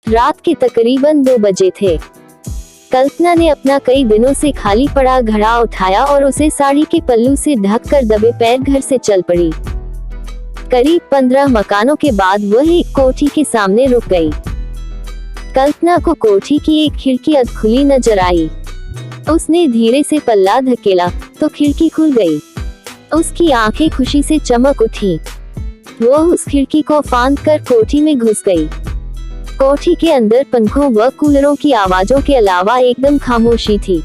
रात के तकरीबन 2 बजे थे। कल्पना ने अपना कई दिनों से खाली पड़ा घड़ा उठाया और उसे साड़ी के पल्लू से ढककर दबे पैर घर से चल पड़ी। करीब 15 मकानों के बाद वह एक कोठी के सामने रुक गई। कल्पना को कोठी की एक खिड़की अधखुली नजर आई। उसने धीरे से पल्ला धकेला तो खिड़की खुल गई। उसकी आंखें खुशी से चमक उठी। वह उस खिड़की को फांद कर कोठी में घुस गई। कोठी के अंदर पंखों व कूलरों की आवाजों के अलावा एकदम खामोशी थी।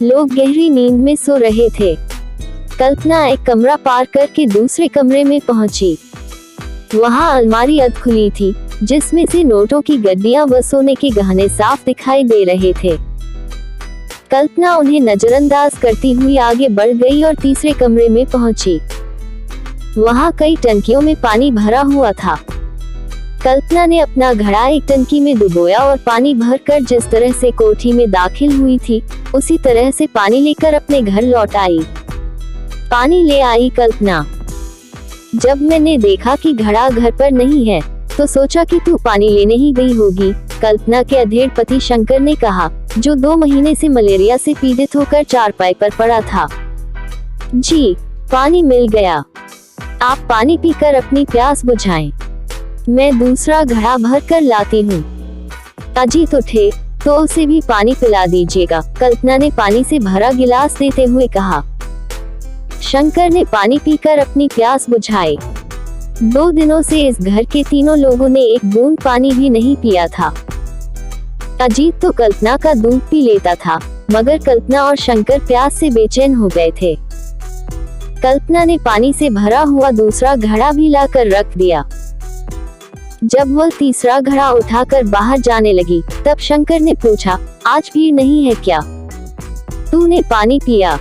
लोग गहरी नींद में सो रहे थे। कल्पना एक कमरा पार करके दूसरे कमरे में पहुंची। वहां अलमारी अधखुली थी, जिसमें से नोटों की गड्डियां व सोने के गहने साफ दिखाई दे रहे थे। कल्पना उन्हें नजरअंदाज करती हुई आगे बढ़ गई और तीसरे कमरे में पहुंची। वहां कई टंकियों में पानी भरा हुआ था। कल्पना ने अपना घड़ा एक टंकी में डुबोया और पानी भरकर जिस तरह से कोठी में दाखिल हुई थी, उसी तरह से पानी लेकर अपने घर लौट आई। पानी ले आई कल्पना। जब मैंने देखा कि घड़ा घर पर नहीं है, तो सोचा कि तू पानी लेने ही गई होगी, कल्पना के अधेड़ पति शंकर ने कहा, जो 2 महीने से मलेरिया से पीड़ित होकर चारपाई पर पड़ा था। जी, पानी मिल गया। आप पानी पीकर अपनी प्यास बुझाएं। मैं दूसरा घड़ा भर कर लाती हूँ। अजीत उठे तो उसे भी पानी पिला दीजिएगा, कल्पना ने पानी से भरा गिलास देते हुए कहा। शंकर ने पानी पीकर अपनी प्यास बुझाई। 2 दिनों से इस घर के तीनों लोगों ने एक बूंद पानी भी नहीं पिया था। अजीत तो कल्पना का दूध पी लेता था, मगर कल्पना और शंकर प्यास से बेचैन हो गए थे। कल्पना ने पानी से भरा हुआ दूसरा घड़ा भी लाकर रख दिया। जब वह तीसरा घड़ा उठाकर बाहर जाने लगी, तब शंकर ने पूछा, आज भीड़ नहीं है क्या? तूने पानी पिया?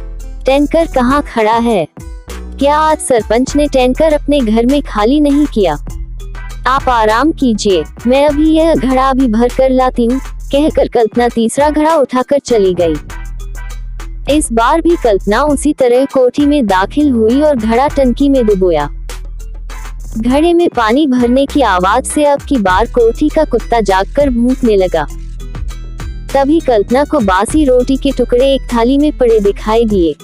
टैंकर कहाँ खड़ा है? क्या आज सरपंच ने टैंकर अपने घर में खाली नहीं किया? आप आराम कीजिए, मैं अभी यह घड़ा भी भर कर लाती हूँ, कहकर कल्पना तीसरा घड़ा उठाकर चली गई। इस बार भी कल्पना उसी तरह कोठी में दाखिल हुई और घड़ा टंकी में डुबोया। घड़े में पानी भरने की आवाज से अब की बार कोठी का कुत्ता जागकर भौंकने लगा। तभी कल्पना को बासी रोटी के टुकड़े एक थाली में पड़े दिखाई दिए।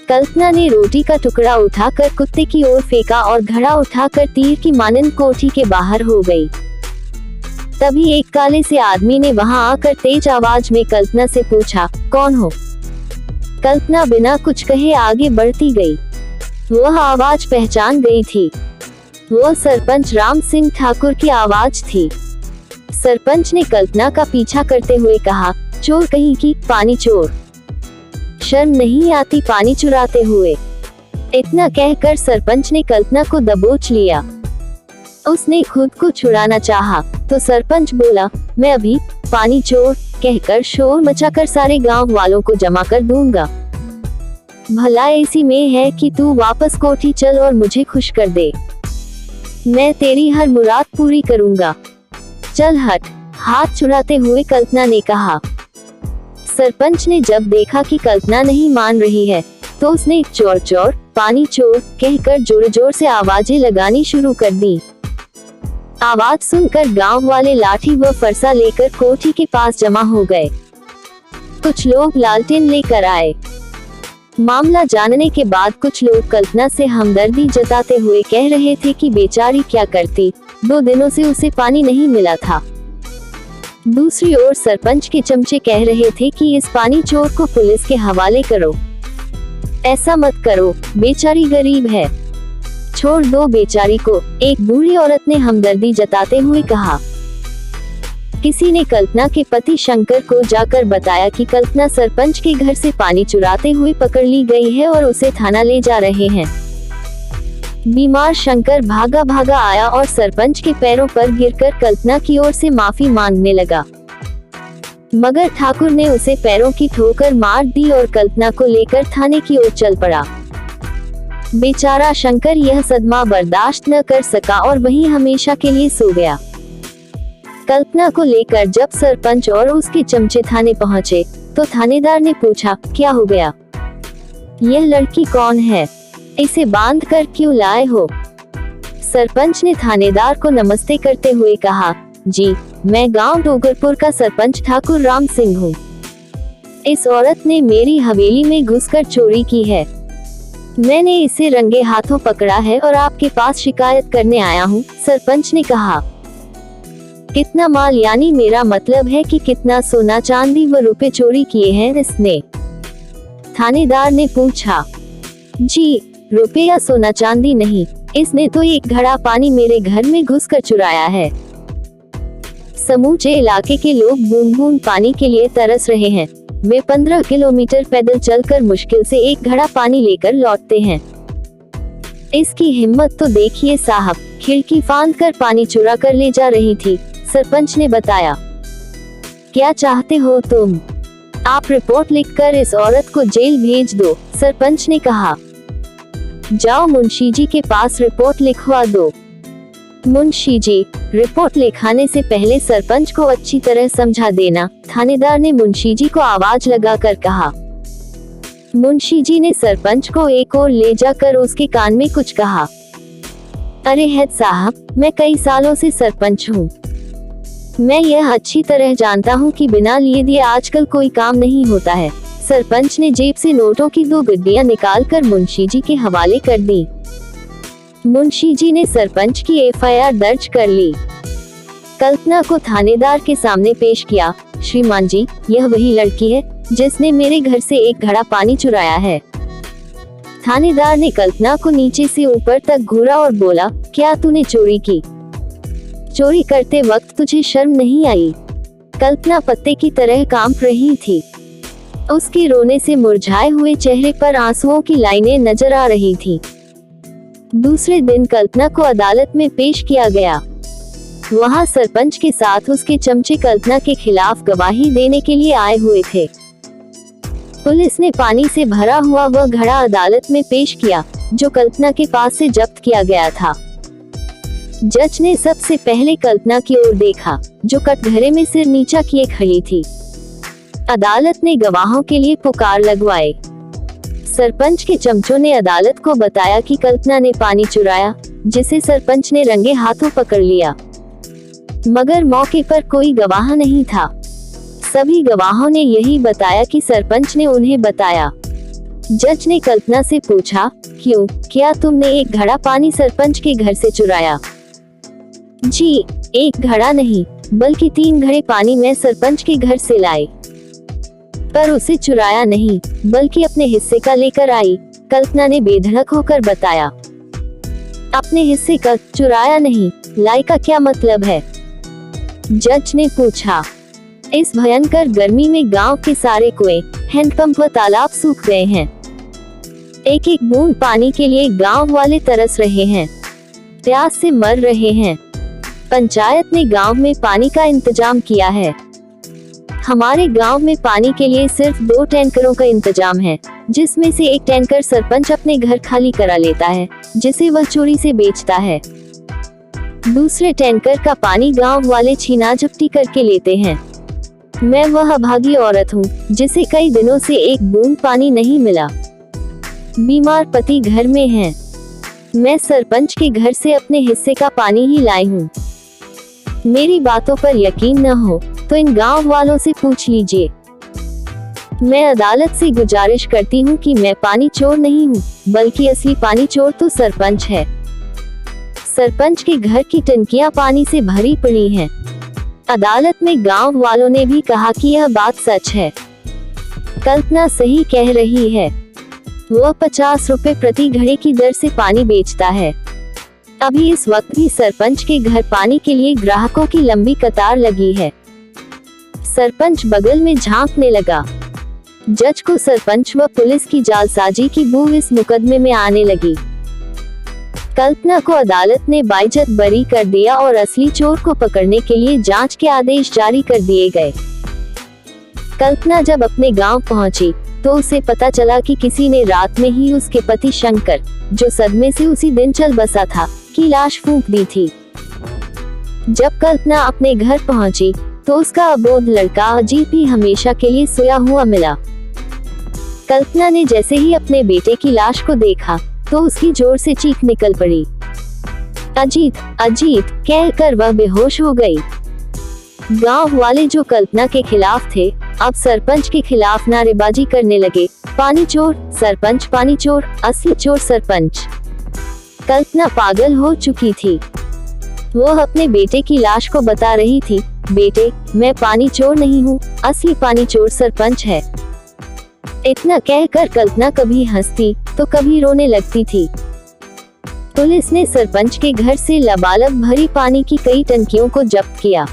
कल्पना ने रोटी का टुकड़ा उठाकर कुत्ते की ओर फेंका और घड़ा उठाकर तीर की मानंद कोठी के बाहर हो गई। तभी एक काले से आदमी ने वहां आकर तेज आवाज में कल्पना से पूछा, कौन हो? कल्पना बिना कुछ कहे आगे बढ़ती गई। वह आवाज पहचान गई थी। वह सरपंच राम सिंह ठाकुर की आवाज थी। सरपंच ने कल्पना का पीछा करते हुए कहा, चोर कहीं की, पानी चोर। शर्म नहीं आती पानी चुराते हुए? इतना कहकर सरपंच ने कल्पना को दबोच लिया। उसने खुद को छुड़ाना चाहा, तो सरपंच बोला, मैं अभी पानी चोर कहकर शोर मचाकर सारे गांव वालों को जमा कर दूंगा। भला इसी में है कि तू वापस कोठी चल और मुझे खुश कर दे। मैं तेरी हर मुराद पूरी करूंगा। चल हट, हाथ छुड़ाते हुए कल्पना ने कहा। सरपंच ने जब देखा कि कल्पना नहीं मान रही है, तो उसने चोर चोर, पानी चोर कहकर जोर जोर से आवाजें लगानी शुरू कर दी। आवाज सुनकर गांव वाले लाठी व फरसा लेकर कोठी के पास जमा हो गए। कुछ लोग लालटेन लेकर आए। मामला जानने के बाद कुछ लोग कल्पना से हमदर्दी जताते हुए कह रहे थे कि बेचारी क्या करती, 2 दिनों से उसे पानी नहीं मिला था। दूसरी ओर सरपंच के चमचे कह रहे थे कि इस पानी चोर को पुलिस के हवाले करो। ऐसा मत करो, बेचारी गरीब है, छोड़ दो बेचारी को, एक बूढ़ी औरत ने हमदर्दी जताते हुए कहा। किसी ने कल्पना के पति शंकर को जाकर बताया कि कल्पना सरपंच के घर से पानी चुराते हुए पकड़ ली गई है और उसे थाना ले जा रहे हैं। बीमार शंकर भागा भागा आया और सरपंच के पैरों पर गिरकर कल्पना की ओर से माफी मांगने लगा, मगर ठाकुर ने उसे पैरों की ठोकर मार दी और कल्पना को लेकर थाने की ओर चल पड़ा। बेचारा शंकर यह सदमा बर्दाश्त न कर सका और वहीं हमेशा के लिए सो गया। कल्पना को लेकर जब सरपंच और उसके चमचे थाने पहुंचे, तो थानेदार ने पूछा, क्या हो गया? यह लड़की कौन है? इसे बांध कर क्यों लाए हो? सरपंच ने थानेदार को नमस्ते करते हुए कहा, जी, मैं गांव डोगरपुर का सरपंच ठाकुर राम सिंह हूँ। इस औरत ने मेरी हवेली में घुसकर चोरी की है। मैंने इसे रंगे हाथों पकड़ा है और आपके पास शिकायत करने आया हूँ, सरपंच ने कहा। कितना माल, यानी मेरा मतलब है कि कितना सोना चांदी व रुपए चोरी किए हैं इसने? थानेदार ने पूछा। जी, रुपए या सोना चांदी नहीं, इसने तो एक घड़ा पानी मेरे घर में घुसकर चुराया है। समूचे इलाके के लोग बूंद बूंद पानी के लिए तरस रहे हैं। वे 15 किलोमीटर पैदल चलकर मुश्किल से एक घड़ा पानी लेकर लौटते हैं। इसकी हिम्मत तो देखिए साहब, खिड़की फांद कर पानी चुरा कर ले जा रही थी, सरपंच ने बताया। क्या चाहते हो तुम? आप रिपोर्ट लिखकर इस औरत को जेल भेज दो, सरपंच ने कहा। जाओ मुंशी जी के पास रिपोर्ट लिखवा दो। मुंशी जी, रिपोर्ट लिखाने से पहले सरपंच को अच्छी तरह समझा देना, थानेदार ने मुंशी जी को आवाज लगाकर कहा। मुंशी जी ने सरपंच को एक ओर ले जाकर उसके कान में कुछ कहा। अरे हेड साहब, मैं कई सालों से सरपंच हूँ। मैं यह अच्छी तरह जानता हूँ कि बिना लिए दिए आजकल कोई काम नहीं होता है। सरपंच ने जेब से नोटों की 2 गड्डियां निकालकर मुंशी जी के हवाले कर दी। मुंशी जी ने सरपंच की एफआईआर दर्ज कर ली। कल्पना को थानेदार के सामने पेश किया। श्रीमान जी, यह वही लड़की है जिसने मेरे घर से एक घड़ा पानी चुराया है। थानेदार ने कल्पना को नीचे से ऊपर तक घूरा और बोला, क्या तूने चोरी की? चोरी करते वक्त तुझे शर्म नहीं आई? कल्पना पत्ते की तरह कांप रही थी। उसके रोने से मुरझाए हुए चेहरे पर आंसुओं की लाइनें नजर आ रही थी। दूसरे दिन कल्पना को अदालत में पेश किया गया। वहां सरपंच के साथ उसके चमचे कल्पना के खिलाफ गवाही देने के लिए आए हुए थे। पुलिस ने पानी से भरा हुआ वह घड़ा अदालत में पेश किया, जो कल्पना के पास से जब्त किया गया था। जज ने सबसे पहले कल्पना की ओर देखा, जो कटघरे में सिर नीचा किए खड़ी थी। अदालत ने गवाहों के लिए पुकार लगवाए। सरपंच के चमचों ने अदालत को बताया कि कल्पना ने पानी चुराया, जिसे सरपंच ने रंगे हाथों पकड़ लिया। मगर मौके पर कोई गवाह नहीं था। सभी गवाहों ने यही बताया कि सरपंच ने उन्हें बताया। जज ने कल्पना से पूछा, क्यों, क्या तुमने एक घड़ा पानी सरपंच के घर से चुराया? जी, एक घड़ा नहीं, बल्कि 3 घड़े पानी मैं सरपंच के घर से लाई, पर उसे चुराया नहीं, बल्कि अपने हिस्से का लेकर आई, कल्पना ने बेधड़क होकर बताया। अपने हिस्से का, चुराया नहीं, लाई का क्या मतलब है? जज ने पूछा। इस भयंकर गर्मी में गांव के सारे कुएं, हैंडपंप व तालाब सूख गए हैं। एक एक बूंद पानी के लिए गांव वाले तरस रहे हैं, प्यास से मर रहे हैं। पंचायत ने गांव में पानी का इंतजाम किया है। हमारे गांव में पानी के लिए सिर्फ 2 टैंकरों का इंतजाम है, जिसमें से एक टैंकर सरपंच अपने घर खाली करा लेता है, जिसे वह चोरी से बेचता है। दूसरे टैंकर का पानी गांव वाले छीना झपटी करके लेते हैं। मैं वह अभागी औरत हूँ, जिसे कई दिनों से एक बूंद पानी नहीं मिला। बीमार पति घर में हैं। मैं सरपंच के घर से अपने हिस्से का पानी ही लाई हूँ। मेरी बातों पर यकीन न हो तो इन गांव वालों से पूछ लीजिए। मैं अदालत से गुजारिश करती हूँ कि मैं पानी चोर नहीं हूँ, बल्कि असली पानी चोर तो सरपंच है। सरपंच के घर की टंकियां पानी से भरी पड़ी हैं। अदालत में गांव वालों ने भी कहा कि यह बात सच है। कल्पना सही कह रही है। वह 50 रुपए प्रति घड़े की दर से पानी बेचता है। अभी इस वक्त भी सरपंच के घर पानी के लिए ग्राहकों की लंबी कतार लगी है। सरपंच बगल में झांकने लगा। जज को सरपंच व पुलिस की जालसाजी की बू इस मुकदमे में आने लगी। कल्पना को अदालत ने बाइज्जत बरी कर दिया और असली चोर को पकड़ने के लिए जांच के आदेश जारी कर दिए गए। कल्पना जब अपने गांव पहुंची तो उसे पता चला कि किसी ने रात में ही उसके पति शंकर, जो सदमे से उसी दिन चल बसा था, की लाश फूंक दी थी। जब कल्पना अपने घर पहुंची तो उसका अबोध लड़का अजीत भी हमेशा के लिए सोया हुआ मिला। कल्पना ने जैसे ही अपने बेटे की लाश को देखा तो उसकी जोर से चीख निकल पड़ी। अजीत, अजीत कहकर वह बेहोश हो गई। गांव वाले जो कल्पना के खिलाफ थे, अब सरपंच के खिलाफ नारेबाजी करने लगे। पानी चोर, सरपंच पानी चोर, असली चोर सरपंच। कल्पना पागल हो चुकी थी। वो अपने बेटे की लाश को बता रही थी, बेटे, मैं पानी चोर नहीं हूँ, असली पानी चोर सरपंच है। इतना कहकर कल्पना कभी हंसती तो कभी रोने लगती थी। पुलिस ने सरपंच के घर से लबालब भरी पानी की कई टंकियों को जब्त किया।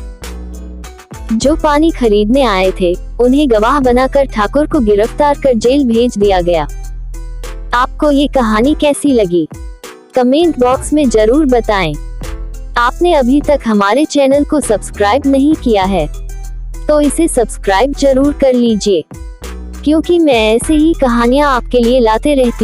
जो पानी खरीदने आए थे, उन्हें गवाह बनाकर ठाकुर को गिरफ्तार कर जेल भेज दिया गया। आपको ये कहानी कैसी लगी? कमेंट बॉक्स में जरूर बताएं। आपने अभी तक हमारे चैनल को सब्सक्राइब नहीं किया है, तो इसे सब्सक्राइब जरूर कर लीजिए, क्योंकि मैं ऐसे ही कहानियां आपके लिए लाते रहती हूँ।